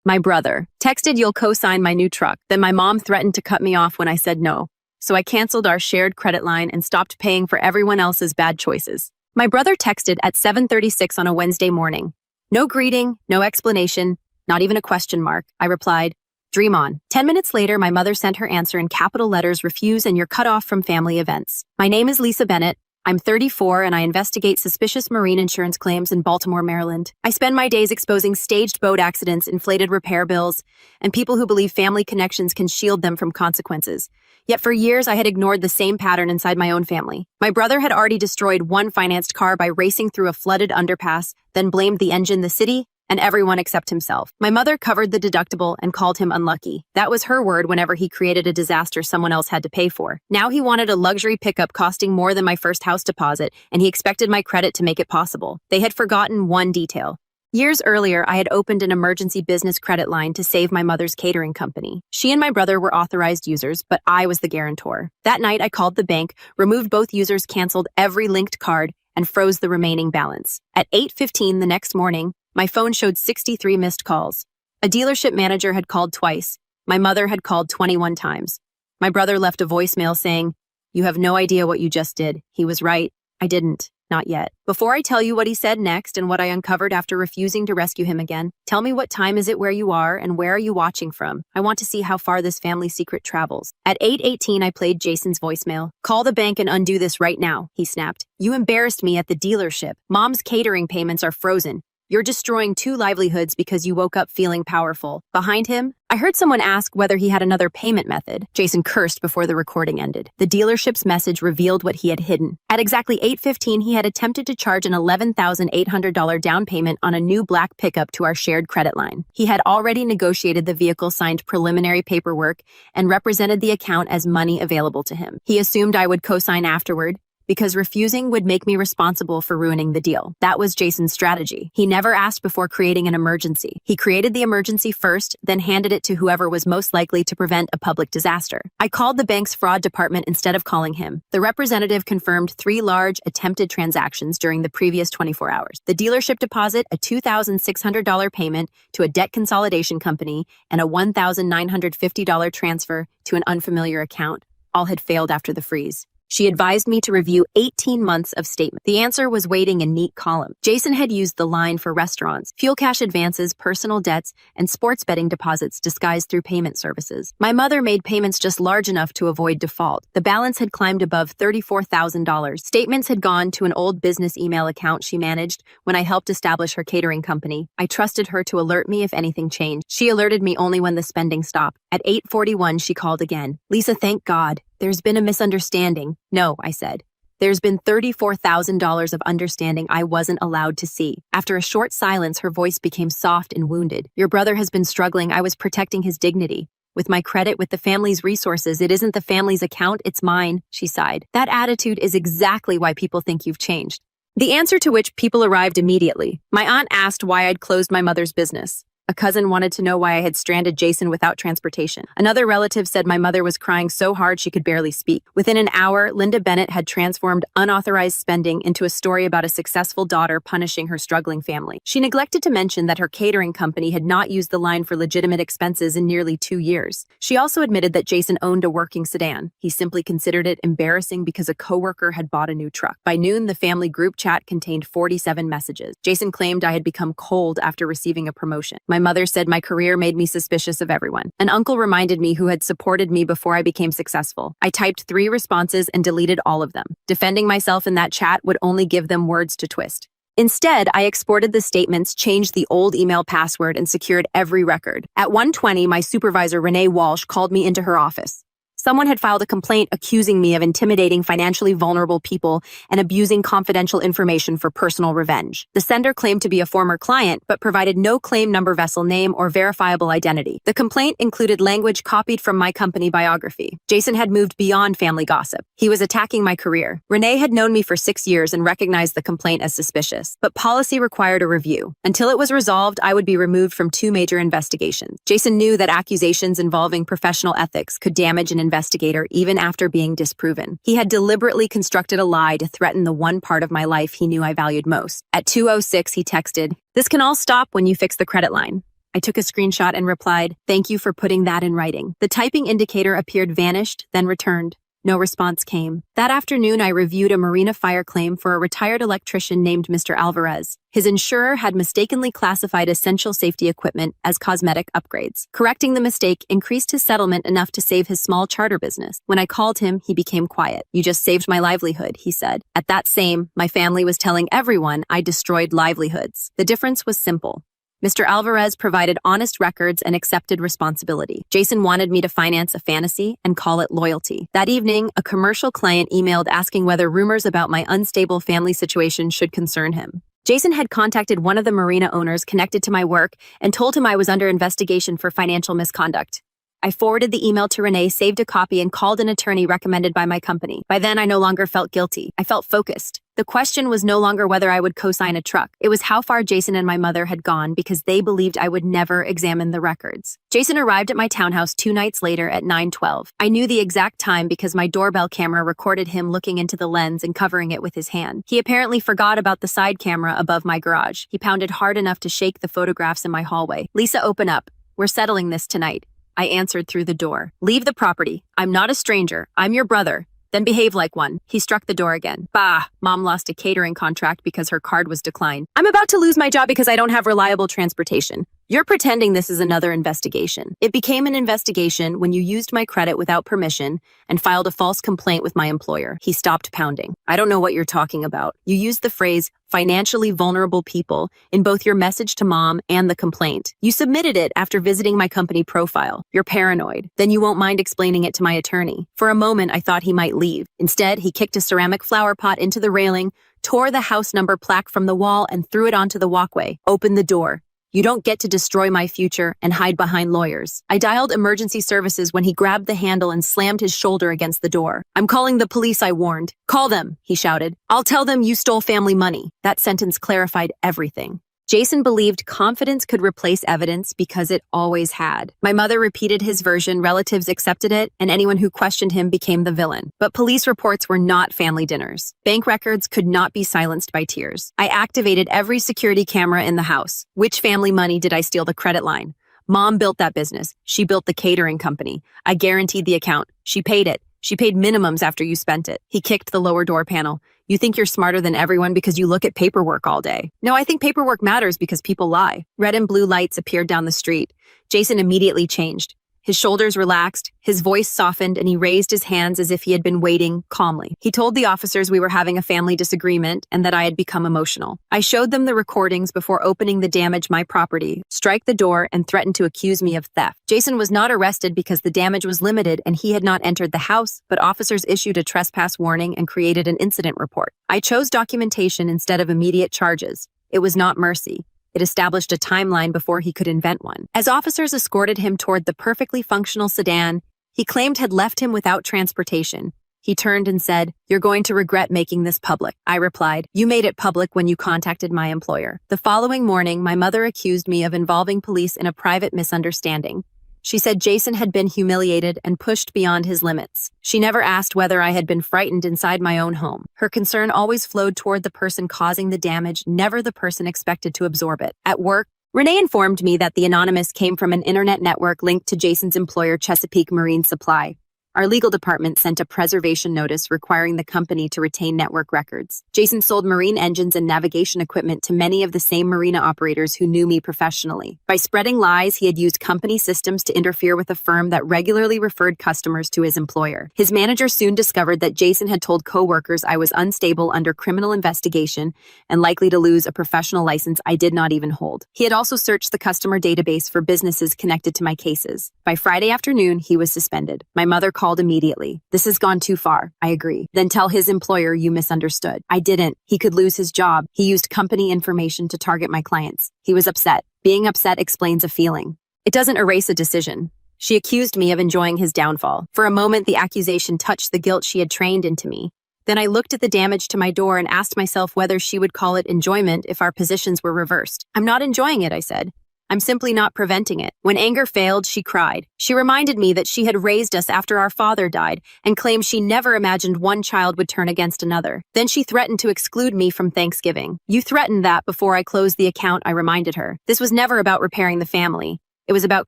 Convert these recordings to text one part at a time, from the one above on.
My brother texted, "You'll co-sign my new truck." Then my mom threatened to cut me off when I said no. So I canceled our shared credit line and stopped paying for everyone else's bad choices. My brother texted at 7:36 on a Wednesday morning. No greeting, no explanation, not even a question mark. I replied, "Dream on." 10 minutes later, my mother sent her answer in capital letters, "Refuse and you're cut off from family events." My name is Lisa Bennett. I'm 34 and I investigate suspicious marine insurance claims in Baltimore, Maryland. I spend my days exposing staged boat accidents, inflated repair bills, and people who believe family connections can shield them from consequences. Yet for years, I had ignored the same pattern inside my own family. My brother had already destroyed one financed car by racing through a flooded underpass, then blamed the engine, the city, and everyone except himself. My mother covered the deductible and called him unlucky. That was her word whenever he created a disaster someone else had to pay for. Now he wanted a luxury pickup costing more than my first house deposit, and he expected my credit to make it possible. They had forgotten one detail. Years earlier, I had opened an emergency business credit line to save my mother's catering company. She and my brother were authorized users, but I was the guarantor. That night, I called the bank, removed both users, canceled every linked card, and froze the remaining balance. At 8:15 the next morning, my phone showed 63 missed calls. A dealership manager had called twice. My mother had called 21 times. My brother left a voicemail saying, "You have no idea what you just did." He was right. I didn't. Not yet. Before I tell you what he said next and what I uncovered after refusing to rescue him again, tell me what time is it where you are and where are you watching from? I want to see how far this family secret travels. At 8:18, I played Jason's voicemail. "Call the bank and undo this right now," he snapped. "You embarrassed me at the dealership. Mom's catering payments are frozen. You're destroying 2 livelihoods because you woke up feeling powerful." Behind him, I heard someone ask whether he had another payment method. Jason cursed before the recording ended. The dealership's message revealed what he had hidden. At exactly 8:15, he had attempted to charge an $11,800 down payment on a new black pickup to our shared credit line. He had already negotiated the vehicle, signed preliminary paperwork, and represented the account as money available to him. He assumed I would co-sign afterward, because refusing would make me responsible for ruining the deal. That was Jason's strategy. He never asked before creating an emergency. He created the emergency first, then handed it to whoever was most likely to prevent a public disaster. I called the bank's fraud department instead of calling him. The representative confirmed 3 large attempted transactions during the previous 24 hours. The dealership deposit, a $2,600 payment to a debt consolidation company, and a $1,950 transfer to an unfamiliar account. All had failed after the freeze. She advised me to review 18 months of statement. The answer was waiting in neat column. Jason had used the line for restaurants, fuel cash advances, personal debts, and sports betting deposits disguised through payment services. My mother made payments just large enough to avoid default. The balance had climbed above $34,000. Statements had gone to an old business email account she managed when I helped establish her catering company. I trusted her to alert me if anything changed. She alerted me only when the spending stopped. At 8:41, she called again. "Lisa, thank God. There's been a misunderstanding." "No," I said. "There's been $34,000 of understanding I wasn't allowed to see." After a short silence, her voice became soft and wounded. "Your brother has been struggling. I was protecting his dignity. With my credit, with the family's resources, it isn't the family's account, it's mine," she sighed. "That attitude is exactly why people think you've changed." The answer to which people arrived immediately. My aunt asked why I'd closed my mother's business. A cousin wanted to know why I had stranded Jason without transportation. Another relative said my mother was crying so hard she could barely speak. Within an hour, Linda Bennett had transformed unauthorized spending into a story about a successful daughter punishing her struggling family. She neglected to mention that her catering company had not used the line for legitimate expenses in nearly 2 years. She also admitted that Jason owned a working sedan. He simply considered it embarrassing because a coworker had bought a new truck. By noon, the family group chat contained 47 messages. Jason claimed I had become cold after receiving a promotion. My mother said my career made me suspicious of everyone. An uncle reminded me who had supported me before I became successful. I typed 3 responses and deleted all of them. Defending myself in that chat would only give them words to twist. Instead, I exported the statements, changed the old email password, and secured every record. At 1:20, my supervisor, Renee Walsh, called me into her office. Someone had filed a complaint accusing me of intimidating financially vulnerable people and abusing confidential information for personal revenge. The sender claimed to be a former client, but provided no claim number, vessel name, or verifiable identity. The complaint included language copied from my company biography. Jason had moved beyond family gossip. He was attacking my career. Renee had known me for 6 years and recognized the complaint as suspicious, but policy required a review. Until it was resolved, I would be removed from 2 major investigations. Jason knew that accusations involving professional ethics could damage an investigator even after being disproven. He had deliberately constructed a lie to threaten the one part of my life he knew I valued most. At 2:06, he texted, "This can all stop when you fix the credit line." I took a screenshot and replied, "Thank you for putting that in writing." The typing indicator appeared vanished, then returned. No response came. That afternoon, I reviewed a marina fire claim for a retired electrician named Mr. Alvarez. His insurer had mistakenly classified essential safety equipment as cosmetic upgrades. Correcting the mistake increased his settlement enough to save his small charter business. When I called him, he became quiet. "You just saved my livelihood," he said. At that same, my family was telling everyone I destroyed livelihoods. The difference was simple. Mr. Alvarez provided honest records and accepted responsibility. Jason wanted me to finance a fantasy and call it loyalty. That evening, a commercial client emailed asking whether rumors about my unstable family situation should concern him. Jason had contacted one of the marina owners connected to my work and told him I was under investigation for financial misconduct. I forwarded the email to Renee, saved a copy, and called an attorney recommended by my company. By then, I no longer felt guilty. I felt focused. The question was no longer whether I would co-sign a truck. It was how far Jason and my mother had gone because they believed I would never examine the records. Jason arrived at my townhouse 2 nights later at 9:12. I knew the exact time because my doorbell camera recorded him looking into the lens and covering it with his hand. He apparently forgot about the side camera above my garage. He pounded hard enough to shake the photographs in my hallway. "Lisa, open up. We're settling this tonight." I answered through the door. "Leave the property. I'm not a stranger. I'm your brother. Then behave like one." He struck the door again. "Bah, Mom lost a catering contract because her card was declined. I'm about to lose my job because I don't have reliable transportation. You're pretending this is another investigation." It became an investigation when you used my credit without permission and filed a false complaint with my employer. He stopped pounding. "I don't know what you're talking about. You used the phrase financially vulnerable people in both your message to Mom and the complaint. You submitted it after visiting my company profile. You're paranoid. Then you won't mind explaining it to my attorney." For a moment, I thought he might leave. Instead, he kicked a ceramic flower pot into the railing, tore the house number plaque from the wall, and threw it onto the walkway. "Open the door. You don't get to destroy my future and hide behind lawyers." I dialed emergency services when he grabbed the handle and slammed his shoulder against the door. "I'm calling the police," I warned. "Call them," he shouted. "I'll tell them you stole family money." That sentence clarified everything. Jason believed confidence could replace evidence because it always had. My mother repeated his version, relatives accepted it, and anyone who questioned him became the villain. But police reports were not family dinners. Bank records could not be silenced by tears. I activated every security camera in the house. Which family money did I steal the credit line? Mom built that business. She built the catering company. I guaranteed the account. She paid it. She paid minimums after you spent it. He kicked the lower door panel. "You think you're smarter than everyone because you look at paperwork all day." "No, I think paperwork matters because people lie." Red and blue lights appeared down the street. Jason immediately changed. His shoulders relaxed, his voice softened, and he raised his hands as if he had been waiting calmly. He told the officers we were having a family disagreement and that I had become emotional. I showed them the recordings before opening the damage my property, strike the door, and threatened to accuse me of theft. Jason was not arrested because the damage was limited and he had not entered the house, but officers issued a trespass warning and created an incident report. I chose documentation instead of immediate charges. It was not mercy. It established a timeline before he could invent one. As officers escorted him toward the perfectly functional sedan he claimed had left him without transportation, he turned and said, "You're going to regret making this public." I replied, "You made it public when you contacted my employer." The following morning, my mother accused me of involving police in a private misunderstanding. She said Jason had been humiliated and pushed beyond his limits. She never asked whether I had been frightened inside my own home. Her concern always flowed toward the person causing the damage, never the person expected to absorb it. At work, Renee informed me that the anonymous came from an internet network linked to Jason's employer, Chesapeake Marine Supply. Our legal department sent a preservation notice requiring the company to retain network records. Jason sold marine engines and navigation equipment to many of the same marina operators who knew me professionally. By spreading lies, he had used company systems to interfere with a firm that regularly referred customers to his employer. His manager soon discovered that Jason had told coworkers I was unstable under criminal investigation and likely to lose a professional license I did not even hold. He had also searched the customer database for businesses connected to my cases. By Friday afternoon, he was suspended. My mother called immediately. "This has gone too far." I agree. "Then tell his employer you misunderstood." I didn't. He could lose his job. He used company information to target my clients. He was upset. Being upset explains a feeling. It doesn't erase a decision. She accused me of enjoying his downfall. For a moment, the accusation touched the guilt she had trained into me. Then I looked at the damage to my door and asked myself whether she would call it enjoyment if our positions were reversed. "I'm not enjoying it," I said. I'm simply not preventing it. When anger failed, she cried. She reminded me that she had raised us after our father died and claimed she never imagined one child would turn against another. Then she threatened to exclude me from Thanksgiving. You threatened that before I closed the account, I reminded her. This was never about repairing the family. It was about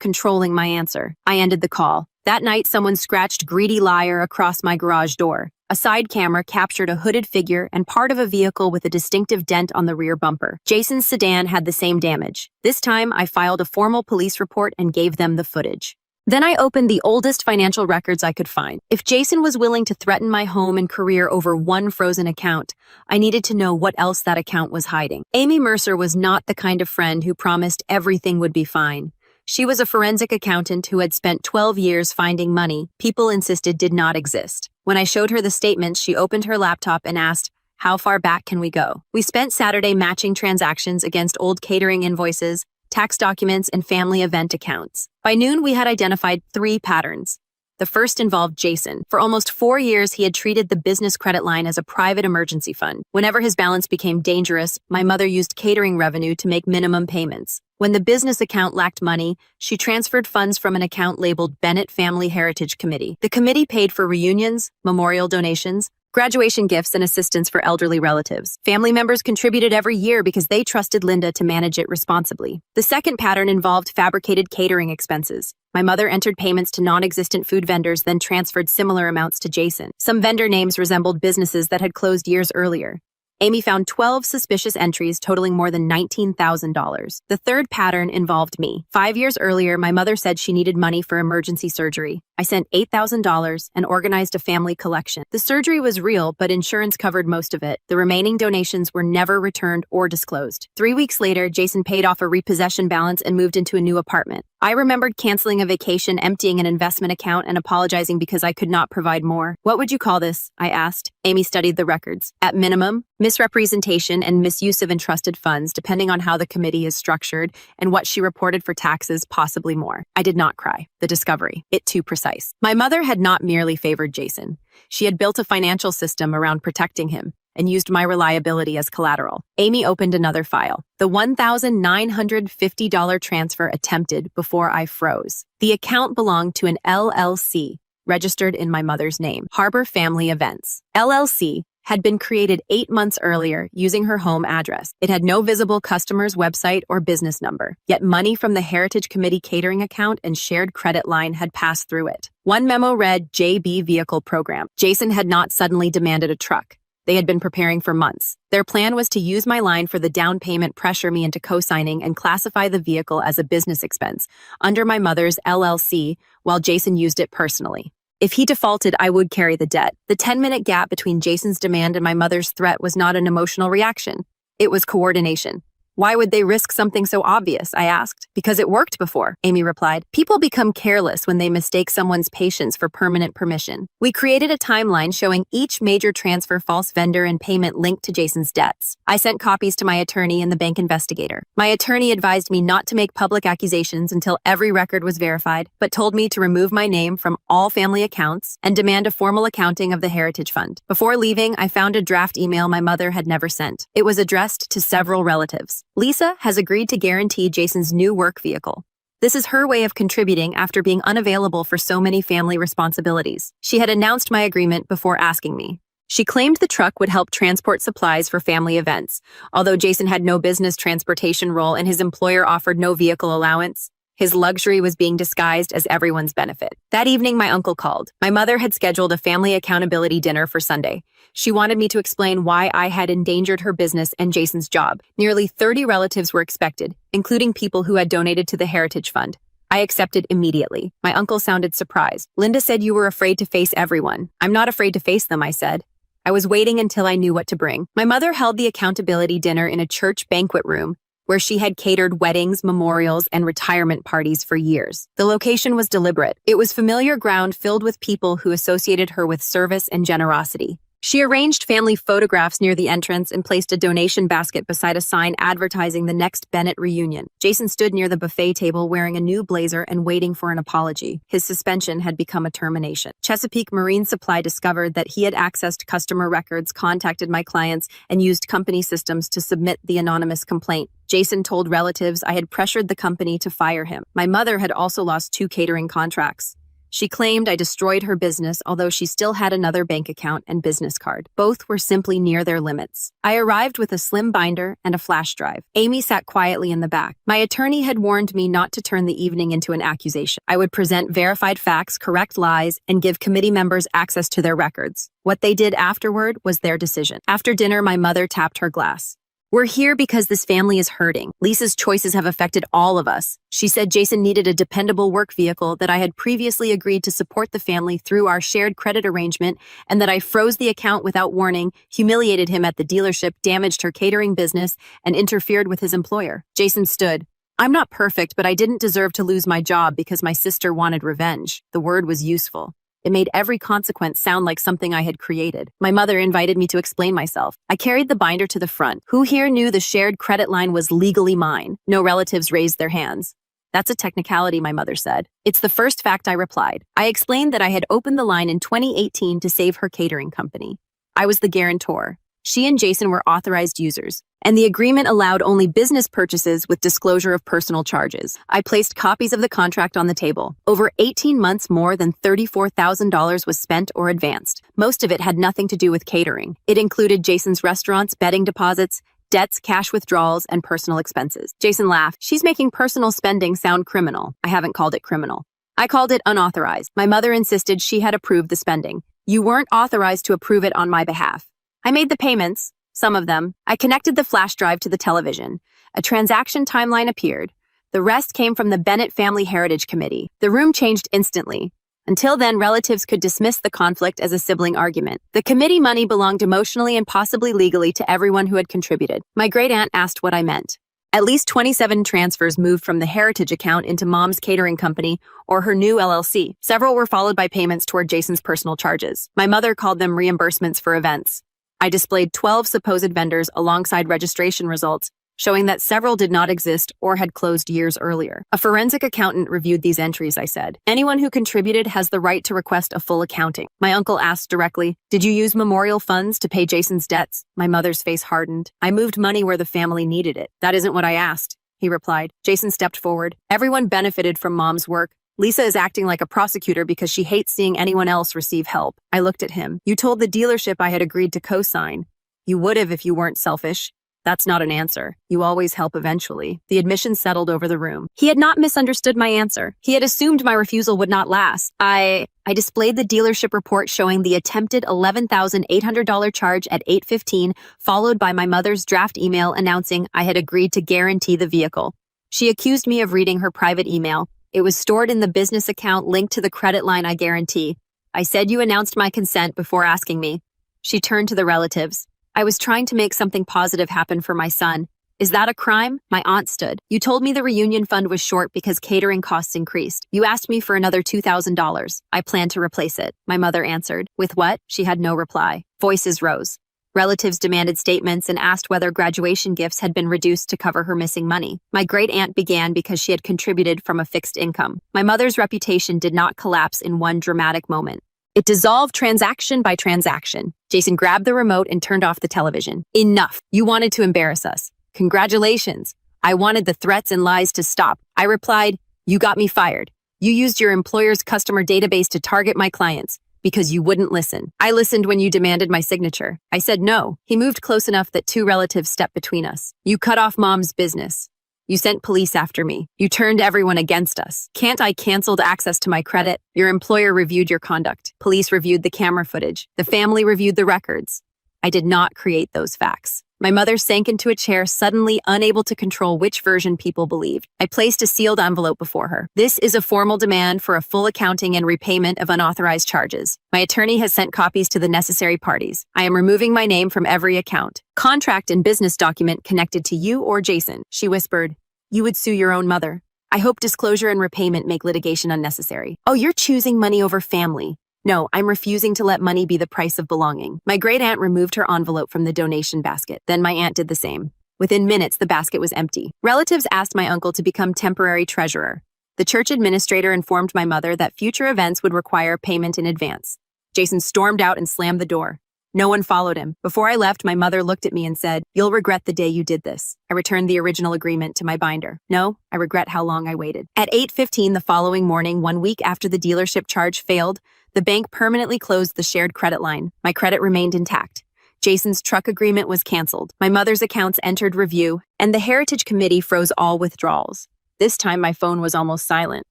controlling my answer. I ended the call. That night, someone scratched "greedy liar" across my garage door. A side camera captured a hooded figure and part of a vehicle with a distinctive dent on the rear bumper. Jason's sedan had the same damage. This time, I filed a formal police report and gave them the footage. Then I opened the oldest financial records I could find. If Jason was willing to threaten my home and career over one frozen account, I needed to know what else that account was hiding. Amy Mercer was not the kind of friend who promised everything would be fine. She was a forensic accountant who had spent 12 years finding money people insisted did not exist. When I showed her the statements, she opened her laptop and asked, "How far back can we go?" We spent Saturday matching transactions against old catering invoices, tax documents, and family event accounts. By noon, we had identified 3 patterns. The first involved Jason. For almost 4 years, he had treated the business credit line as a private emergency fund. Whenever his balance became dangerous, my mother used catering revenue to make minimum payments. When the business account lacked money, she transferred funds from an account labeled Bennett Family Heritage Committee. The committee paid for reunions, memorial donations, graduation gifts, and assistance for elderly relatives. Family members contributed every year because they trusted Linda to manage it responsibly. The second pattern involved fabricated catering expenses. My mother entered payments to non-existent food vendors, then transferred similar amounts to Jason. Some vendor names resembled businesses that had closed years earlier. Amy found 12 suspicious entries totaling more than $19,000. The third pattern involved me. 5 years earlier, my mother said she needed money for emergency surgery. I sent $8,000 and organized a family collection. The surgery was real, but insurance covered most of it. The remaining donations were never returned or disclosed. 3 weeks later, Jason paid off a repossession balance and moved into a new apartment. I remembered canceling a vacation, emptying an investment account, and apologizing because I could not provide more. "What would you call this?" I asked. Amy studied the records. At minimum, misrepresentation and misuse of entrusted funds, depending on how the committee is structured and what she reported for taxes, possibly more. I did not cry. The discovery. It too precise. My mother had not merely favored Jason. She had built a financial system around protecting him and used my reliability as collateral. Amy opened another file. The $1,950 transfer attempted before I froze. The account belonged to an LLC, registered in my mother's name, Harbor Family Events. LLC had been created 8 months earlier using her home address. It had no visible customer's website or business number, yet money from the Heritage Committee catering account and shared credit line had passed through it. One memo read, "JB Vehicle Program." Jason had not suddenly demanded a truck. They had been preparing for months. Their plan was to use my line for the down payment, pressure me into co-signing, and classify the vehicle as a business expense under my mother's LLC while Jason used it personally. If he defaulted, I would carry the debt. The 10-minute gap between Jason's demand and my mother's threat was not an emotional reaction. It was coordination. "Why would they risk something so obvious?" I asked. "Because it worked before," Amy replied. "People become careless when they mistake someone's patience for permanent permission." We created a timeline showing each major transfer, false vendor, and payment linked to Jason's debts. I sent copies to my attorney and the bank investigator. My attorney advised me not to make public accusations until every record was verified, but told me to remove my name from all family accounts and demand a formal accounting of the Heritage Fund. Before leaving, I found a draft email my mother had never sent. It was addressed to several relatives. "Lisa has agreed to guarantee Jason's new work vehicle. This is her way of contributing after being unavailable for so many family responsibilities. She had announced my agreement before asking me. She claimed the truck would help transport supplies for family events. Although Jason had no business transportation role and his employer offered no vehicle allowance, his luxury was being disguised as everyone's benefit. That evening, my uncle called. My mother had scheduled a family accountability dinner for Sunday. She wanted me to explain why I had endangered her business and Jason's job. Nearly 30 relatives were expected, including people who had donated to the Heritage Fund. I accepted immediately. My uncle sounded surprised. "Linda said you were afraid to face everyone." "I'm not afraid to face them," I said. I was waiting until I knew what to bring. My mother held the accountability dinner in a church banquet room where she had catered weddings, memorials, and retirement parties for years. The location was deliberate. It was familiar ground filled with people who associated her with service and generosity. She arranged family photographs near the entrance and placed a donation basket beside a sign advertising the next Bennett reunion. Jason stood near the buffet table wearing a new blazer and waiting for an apology. His suspension had become a termination. Chesapeake Marine Supply discovered that he had accessed customer records, contacted my clients, and used company systems to submit the anonymous complaint. Jason told relatives I had pressured the company to fire him. My mother had also lost 2 catering contracts. She claimed I destroyed her business, although she still had another bank account and business card. Both were simply near their limits. I arrived with a slim binder and a flash drive. Amy sat quietly in the back. My attorney had warned me not to turn the evening into an accusation. I would present verified facts, correct lies, and give committee members access to their records. What they did afterward was their decision. After dinner, my mother tapped her glass. We're here because this family is hurting. Lisa's choices have affected all of us. She said Jason needed a dependable work vehicle, that I had previously agreed to support the family through our shared credit arrangement, and that I froze the account without warning, humiliated him at the dealership, damaged her catering business, and interfered with his employer. Jason stood. I'm not perfect, but I didn't deserve to lose my job because my sister wanted revenge. The word was useful. It made every consequence sound like something I had created. My mother invited me to explain myself. I carried the binder to the front. Who here knew the shared credit line was legally mine? No relatives raised their hands. That's a technicality, my mother said. It's the first fact, I replied. I explained that I had opened the line in 2018 to save her catering company. I was the guarantor. She and Jason were authorized users, and the agreement allowed only business purchases with disclosure of personal charges. I placed copies of the contract on the table. Over 18 months, more than $34,000 was spent or advanced. Most of it had nothing to do with catering. It included Jason's restaurants, betting deposits, debts, cash withdrawals, and personal expenses. Jason laughed. She's making personal spending sound criminal. I haven't called it criminal. I called it unauthorized. My mother insisted she had approved the spending. You weren't authorized to approve it on my behalf. I made the payments, some of them. I connected the flash drive to the television. A transaction timeline appeared. The rest came from the Bennett Family Heritage Committee. The room changed instantly. Until then, relatives could dismiss the conflict as a sibling argument. The committee money belonged emotionally and possibly legally to everyone who had contributed. My great-aunt asked what I meant. At least 27 transfers moved from the Heritage account into Mom's catering company or her new LLC. Several were followed by payments toward Jason's personal charges. My mother called them reimbursements for events. I displayed 12 supposed vendors alongside registration results, showing that several did not exist or had closed years earlier. A forensic accountant reviewed these entries, I said. Anyone who contributed has the right to request a full accounting. My uncle asked directly, did you use memorial funds to pay Jason's debts? My mother's face hardened. I moved money where the family needed it. That isn't what I asked, he replied. Jason stepped forward. Everyone benefited from Mom's work. Lisa is acting like a prosecutor because she hates seeing anyone else receive help. I looked at him. You told the dealership I had agreed to co-sign. You would have if you weren't selfish. That's not an answer. You always help eventually. The admission settled over the room. He had not misunderstood my answer. He had assumed my refusal would not last. I displayed the dealership report showing the attempted $11,800 charge at 8:15, followed by my mother's draft email announcing I had agreed to guarantee the vehicle. She accused me of reading her private email. It was stored in the business account linked to the credit line I guarantee. I said you announced my consent before asking me. She turned to the relatives. I was trying to make something positive happen for my son. Is that a crime? My aunt stood. You told me the reunion fund was short because catering costs increased. You asked me for another $2,000. I planned to replace it. My mother answered. With what? She had no reply. Voices rose. Relatives demanded statements and asked whether graduation gifts had been reduced to cover her missing money. My great-aunt began because she had contributed from a fixed income. My mother's reputation did not collapse in one dramatic moment. It dissolved transaction by transaction. Jason grabbed the remote and turned off the television. Enough. You wanted to embarrass us. Congratulations. I wanted the threats and lies to stop. I replied, you got me fired. You used your employer's customer database to target my clients. Because you wouldn't listen. I listened when you demanded my signature. I said no. He moved close enough that 2 relatives stepped between us. You cut off Mom's business. You sent police after me. You turned everyone against us. Can't I canceled access to my credit? Your employer reviewed your conduct. Police reviewed the camera footage. The family reviewed the records. I did not create those facts. My mother sank into a chair, suddenly unable to control which version people believed. I placed a sealed envelope before her. This is a formal demand for a full accounting and repayment of unauthorized charges. My attorney has sent copies to the necessary parties. I am removing my name from every account. Contract and business document connected to you or Jason. She whispered, you would sue your own mother. I hope disclosure and repayment make litigation unnecessary. Oh, you're choosing money over family. No, I'm refusing to let money be the price of belonging. My great-aunt removed her envelope from the donation basket. Then my aunt did the same. Within minutes, the basket was empty. Relatives asked my uncle to become temporary treasurer. The church administrator informed my mother that future events would require payment in advance. Jason stormed out and slammed the door. No one followed him. Before I left, my mother looked at me and said, "You'll regret the day you did this." I returned the original agreement to my binder. No, I regret how long I waited. At 8:15 the following morning, 1 week after the dealership charge failed, the bank permanently closed the shared credit line. My credit remained intact. Jason's truck agreement was canceled. My mother's accounts entered review, and the Heritage Committee froze all withdrawals. This time, my phone was almost silent.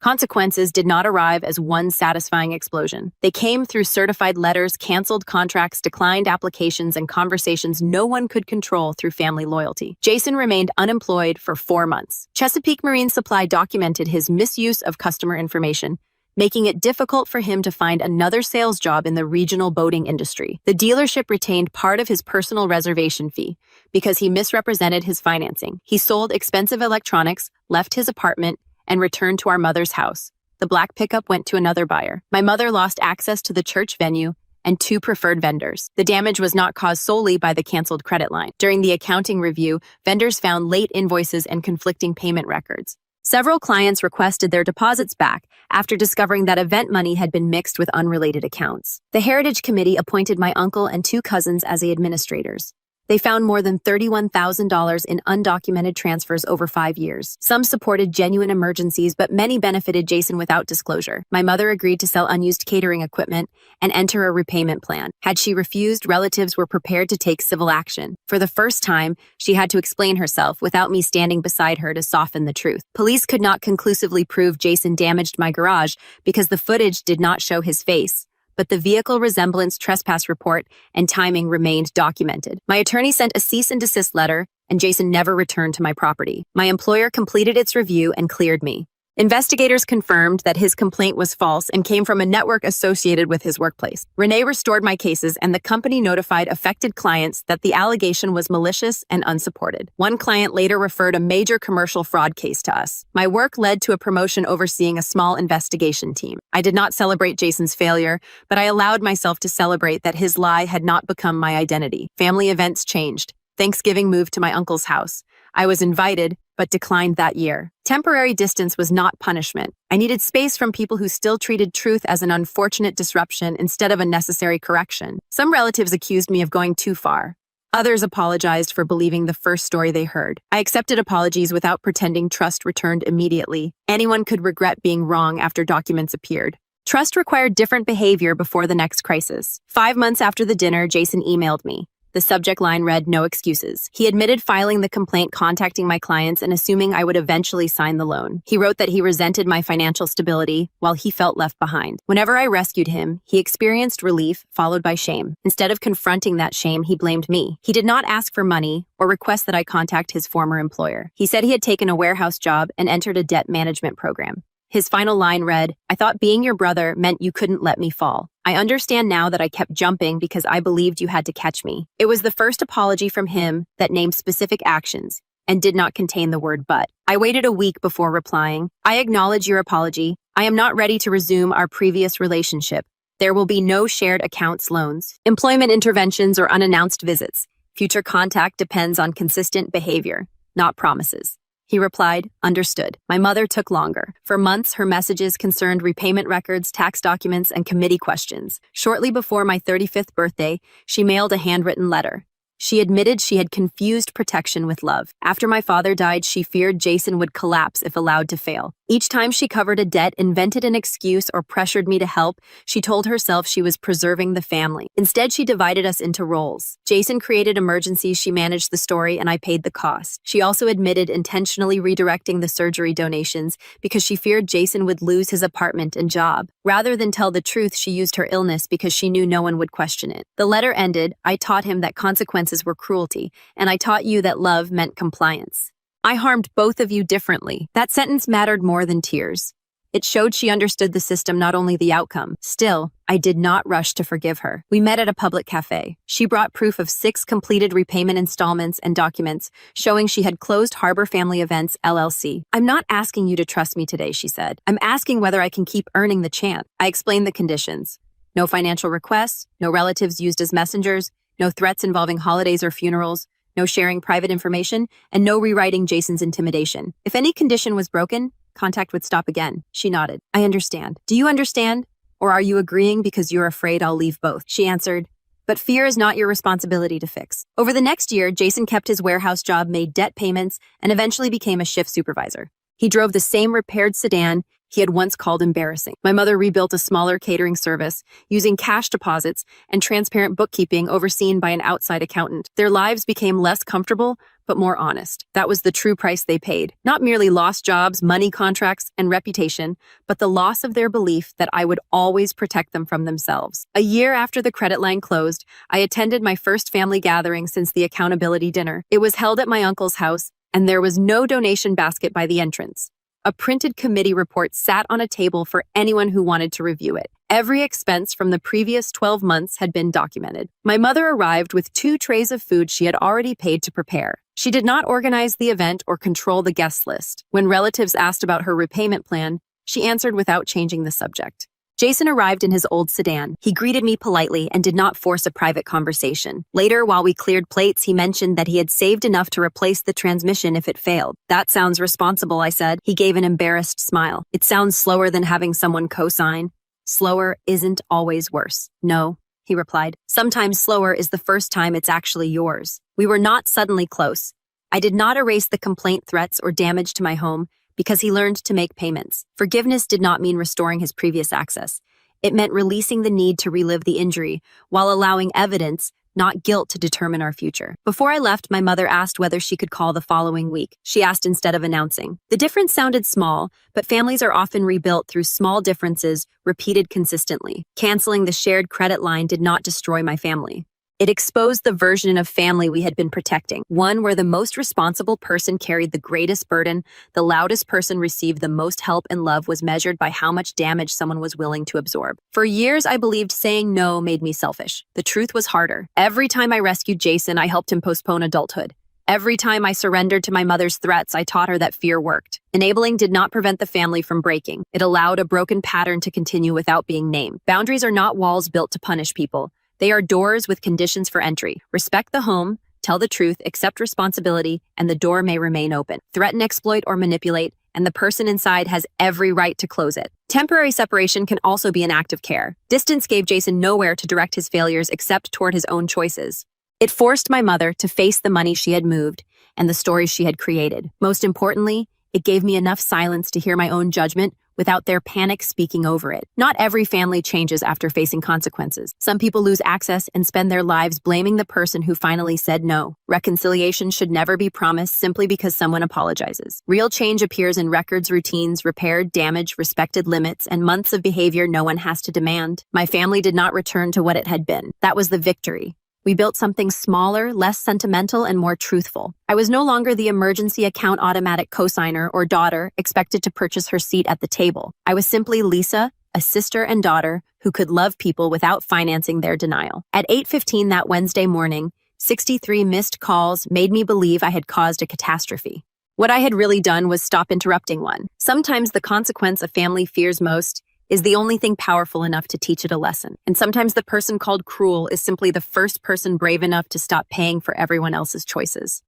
Consequences did not arrive as one satisfying explosion. They came through certified letters, canceled contracts, declined applications, and conversations no one could control through family loyalty. Jason remained unemployed for 4 months. Chesapeake Marine Supply documented his misuse of customer information, making it difficult for him to find another sales job in the regional boating industry. The dealership retained part of his personal reservation fee because he misrepresented his financing. He sold expensive electronics, left his apartment, and returned to our mother's house. The black pickup went to another buyer. My mother lost access to the church venue and 2 preferred vendors. The damage was not caused solely by the canceled credit line. During the accounting review, vendors found late invoices and conflicting payment records. Several clients requested their deposits back after discovering that event money had been mixed with unrelated accounts. The Heritage Committee appointed my uncle and 2 cousins as the administrators. They found more than $31,000 in undocumented transfers over 5 years. Some supported genuine emergencies, but many benefited Jason without disclosure. My mother agreed to sell unused catering equipment and enter a repayment plan. Had she refused, relatives were prepared to take civil action. For the first time, she had to explain herself without me standing beside her to soften the truth. Police could not conclusively prove Jason damaged my garage because the footage did not show his face, but the vehicle resemblance trespass report and timing remained documented. My attorney sent a cease and desist letter, and Jason never returned to my property. My employer completed its review and cleared me. Investigators confirmed that his complaint was false and came from a network associated with his workplace. Renee restored my cases, and the company notified affected clients that the allegation was malicious and unsupported. One client later referred a major commercial fraud case to us. My work led to a promotion overseeing a small investigation team. I did not celebrate Jason's failure, but I allowed myself to celebrate that his lie had not become my identity. Family events changed. Thanksgiving moved to my uncle's house. I was invited, but declined that year. Temporary distance was not punishment. I needed space from people who still treated truth as an unfortunate disruption instead of a necessary correction. Some relatives accused me of going too far. Others apologized for believing the first story they heard. I accepted apologies without pretending trust returned immediately. Anyone could regret being wrong after documents appeared. Trust required different behavior before the next crisis. 5 months after the dinner, Jason emailed me. The subject line read, "No excuses." He admitted filing the complaint, contacting my clients, and assuming I would eventually sign the loan. He wrote that he resented my financial stability while he felt left behind. Whenever I rescued him, he experienced relief followed by shame. Instead of confronting that shame, he blamed me. He did not ask for money or request that I contact his former employer. He said he had taken a warehouse job and entered a debt management program. His final line read, "I thought being your brother meant you couldn't let me fall. I understand now that I kept jumping because I believed you had to catch me." It was the first apology from him that named specific actions and did not contain the word "but." I waited a week before replying. "I acknowledge your apology. I am not ready to resume our previous relationship. There will be no shared accounts loans, employment interventions, or unannounced visits. Future contact depends on consistent behavior, not promises." He replied, "Understood." My mother took longer. For months, her messages concerned repayment records, tax documents, and committee questions. Shortly before my 35th birthday, she mailed a handwritten letter. She admitted she had confused protection with love. After my father died, she feared Jason would collapse if allowed to fail. Each time she covered a debt, invented an excuse, or pressured me to help, she told herself she was preserving the family. Instead, she divided us into roles. Jason created emergencies, she managed the story, and I paid the cost. She also admitted intentionally redirecting the surgery donations because she feared Jason would lose his apartment and job. Rather than tell the truth, she used her illness because she knew no one would question it. The letter ended, "I taught him that consequences were cruelty, and I taught you that love meant compliance. I harmed both of you differently." That sentence mattered more than tears. It showed she understood the system, not only the outcome. Still, I did not rush to forgive her. We met at a public cafe. She brought proof of 6 completed repayment installments and documents showing she had closed Harbor Family Events, LLC. "I'm not asking you to trust me today," she said. "I'm asking whether I can keep earning the chance." I explained the conditions. No financial requests, no relatives used as messengers, no threats involving holidays or funerals, no sharing private information, and no rewriting Jason's intimidation. If any condition was broken, contact would stop again. She nodded. "I understand. Do you understand? Or are you agreeing because you're afraid I'll leave both?" She answered, But fear is not your responsibility to fix. Over the next year, Jason kept his warehouse job, made debt payments, and eventually became a shift supervisor. He drove the same repaired sedan he had once called embarrassing. My mother rebuilt a smaller catering service using cash deposits and transparent bookkeeping overseen by an outside accountant. Their lives became less comfortable, but more honest. That was the true price they paid. Not merely lost jobs, money contracts, and reputation, but the loss of their belief that I would always protect them from themselves. A year after the credit line closed, I attended my first family gathering since the accountability dinner. It was held at my uncle's house, and there was no donation basket by the entrance. A printed committee report sat on a table for anyone who wanted to review it. Every expense from the previous 12 months had been documented. My mother arrived with 2 trays of food she had already paid to prepare. She did not organize the event or control the guest list. When relatives asked about her repayment plan, she answered without changing the subject. Jason arrived in his old sedan. He greeted me politely and did not force a private conversation. Later, while we cleared plates, he mentioned that he had saved enough to replace the transmission if it failed. That sounds responsible, I said. He gave an embarrassed smile. It sounds slower than having someone co-sign. Slower isn't always worse. No, he replied. Sometimes slower is the first time it's actually yours. We were not suddenly close. I did not erase the complaint threats or damage to my home, because he learned to make payments. Forgiveness did not mean restoring his previous access. It meant releasing the need to relive the injury while allowing evidence, not guilt, to determine our future. Before I left, my mother asked whether she could call the following week. She asked instead of announcing. The difference sounded small, but families are often rebuilt through small differences repeated consistently. Canceling the shared credit line did not destroy my family. It exposed the version of family we had been protecting, one where the most responsible person carried the greatest burden, the loudest person received the most help, and love was measured by how much damage someone was willing to absorb. For years, I believed saying no made me selfish. The truth was harder. Every time I rescued Jason, I helped him postpone adulthood. Every time I surrendered to my mother's threats, I taught her that fear worked. Enabling did not prevent the family from breaking. It allowed a broken pattern to continue without being named. Boundaries are not walls built to punish people. They are doors with conditions for entry. Respect the home, tell the truth, accept responsibility, and the door may remain open. Threaten, exploit, or manipulate, and the person inside has every right to close it. Temporary separation can also be an act of care. Distance gave Jason nowhere to direct his failures except toward his own choices. It forced my mother to face the money she had moved and the stories she had created. Most importantly, it gave me enough silence to hear my own judgment without their panic speaking over it. Not every family changes after facing consequences. Some people lose access and spend their lives blaming the person who finally said no. Reconciliation should never be promised simply because someone apologizes. Real change appears in records, routines, repaired damage, respected limits, and months of behavior no one has to demand. My family did not return to what it had been. That was the victory. We built something smaller, less sentimental, and more truthful. I was no longer the emergency account automatic cosigner or daughter expected to purchase her seat at the table. I was simply Lisa, a sister and daughter who could love people without financing their denial. At 8:15 that Wednesday morning, 63 missed calls made me believe I had caused a catastrophe. What I had really done was stop interrupting one. Sometimes the consequence a family fears most is the only thing powerful enough to teach it a lesson. And sometimes the person called cruel is simply the first person brave enough to stop paying for everyone else's choices.